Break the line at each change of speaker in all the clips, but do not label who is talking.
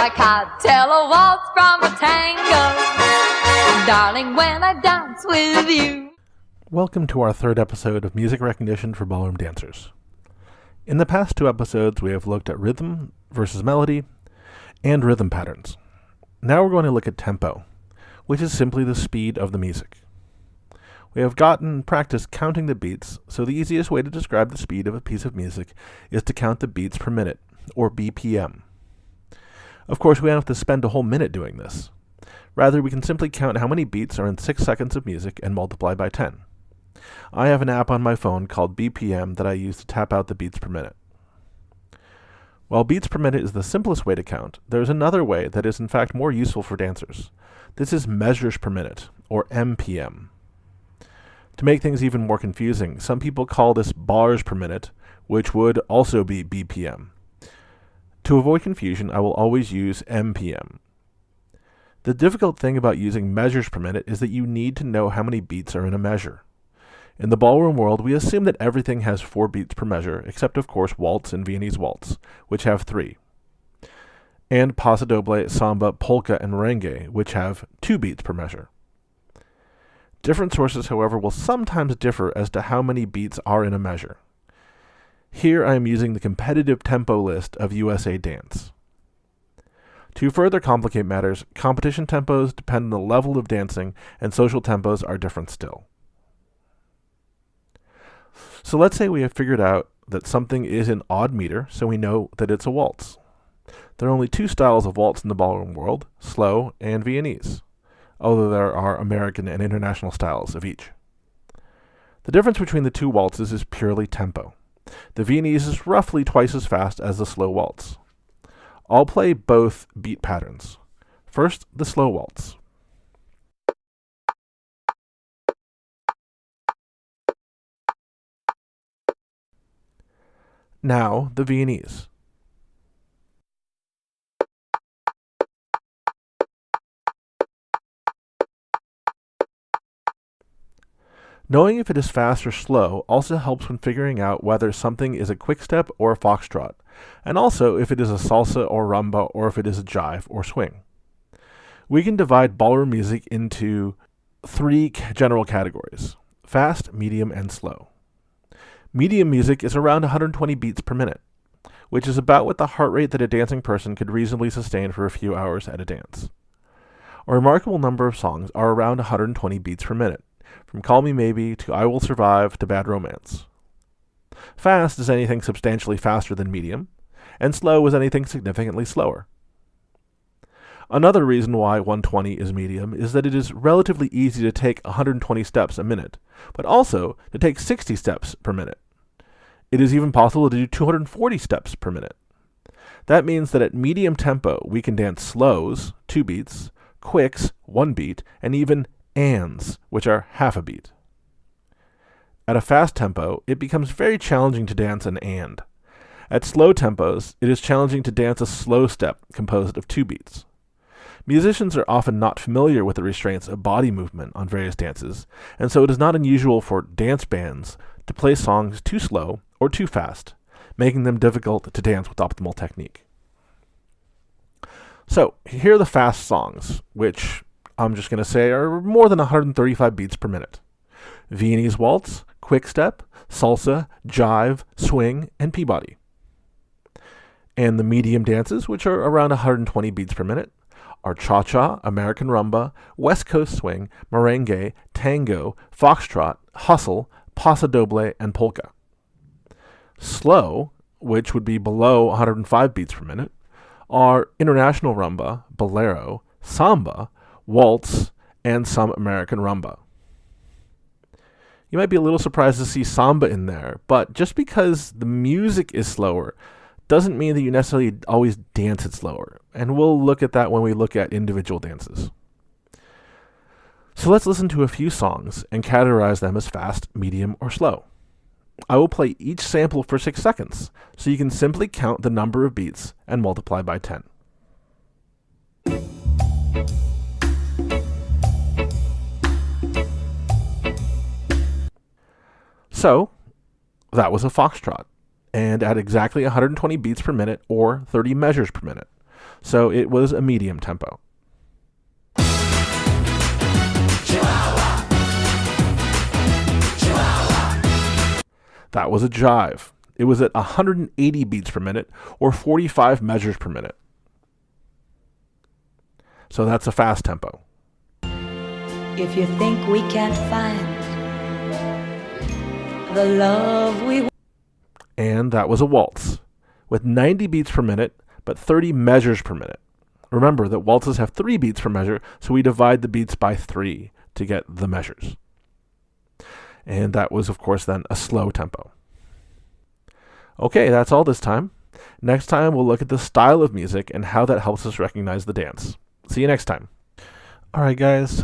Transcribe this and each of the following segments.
I can't tell a waltz from a tango, darling, when I dance with you.
Welcome to our third episode of Music Recognition for Ballroom Dancers. In the past two episodes, we have looked at rhythm versus melody and rhythm patterns. Now we're going to look at tempo, which is simply the speed of the music. We have gotten practice counting the beats, so the easiest way to describe the speed of a piece of music is to count the beats per minute, or BPM. Of course, we don't have to spend a whole minute doing this. Rather, we can simply count how many beats are in 6 seconds of music and multiply by 10. I have an app on my phone called BPM that I use to tap out the beats per minute. While beats per minute is the simplest way to count, there is another way that is in fact more useful for dancers. This is measures per minute, or MPM. To make things even more confusing, some people call this bars per minute, which would also be BPM. To avoid confusion, I will always use MPM. The difficult thing about using measures per minute is that you need to know how many beats are in a measure. In the ballroom world, we assume that everything has 4 beats per measure, except of course Waltz and Viennese Waltz, which have 3. And Paso Doble, Samba, Polka, and Merengue, which have 2 beats per measure. Different sources, however, will sometimes differ as to how many beats are in a measure. Here I am using the competitive tempo list of USA Dance. To further complicate matters, competition tempos depend on the level of dancing, and social tempos are different still. So let's say we have figured out that something is in odd meter, so we know that it's a waltz. There are only 2 styles of waltz in the ballroom world, slow and Viennese, although there are American and international styles of each. The difference between the 2 waltzes is purely tempo. The Viennese is roughly twice as fast as the slow waltz. I'll play both beat patterns. First, the slow waltz. Now, the Viennese. Knowing if it is fast or slow also helps when figuring out whether something is a quick step or a foxtrot, and also if it is a salsa or rumba or if it is a jive or swing. We can divide ballroom music into 3 general categories: fast, medium, and slow. Medium music is around 120 beats per minute, which is about what the heart rate that a dancing person could reasonably sustain for a few hours at a dance. A remarkable number of songs are around 120 beats per minute, from Call Me Maybe to I Will Survive to Bad Romance. Fast is anything substantially faster than medium, and slow is anything significantly slower. Another reason why 120 is medium is that it is relatively easy to take 120 steps a minute, but also to take 60 steps per minute. It is even possible to do 240 steps per minute. That means that at medium tempo, we can dance slows, 2 beats, quicks, 1 beat, and even ands, which are half a beat. At a fast tempo, it becomes very challenging to dance an and. At slow tempos, it is challenging to dance a slow step composed of 2 beats. Musicians are often not familiar with the restraints of body movement on various dances, and so it is not unusual for dance bands to play songs too slow or too fast, making them difficult to dance with optimal technique. So, here are the fast songs, which I'm just going to say are more than 135 beats per minute. Viennese Waltz, Quick Step, Salsa, Jive, Swing, and Peabody. And the medium dances, which are around 120 beats per minute, are Cha-Cha, American Rumba, West Coast Swing, Merengue, Tango, Foxtrot, Hustle, Paso Doble, and Polka. Slow, which would be below 105 beats per minute, are International Rumba, Bolero, Samba, Waltz, and some American Rumba. You might be a little surprised to see Samba in there, but just because the music is slower doesn't mean that you necessarily always dance it slower, and we'll look at that when we look at individual dances. So let's listen to a few songs and categorize them as fast, medium, or slow. I will play each sample for 6 seconds, so you can simply count the number of beats and multiply by 10. So, that was a foxtrot, and at exactly 120 beats per minute or 30 measures per minute. So it was a medium tempo. That was a jive. It was at 180 beats per minute, or 45 measures per minute. So that's a fast tempo.
If you think we can't find the love we want.
And that was a waltz, with 90 beats per minute, but 30 measures per minute. Remember that waltzes have 3 beats per measure, so we divide the beats by 3 to get the measures. And that was, of course, then a slow tempo. Okay, that's all this time. Next time, we'll look at the style of music and how that helps us recognize the dance. See you next time. Alright guys,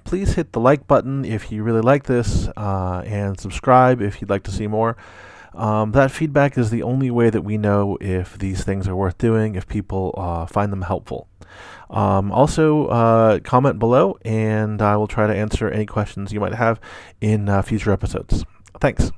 please hit the like button if you really like this, and subscribe if you'd like to see more. That feedback is the only way that we know if these things are worth doing, if people find them helpful. Also, comment below, and I will try to answer any questions you might have in future episodes. Thanks.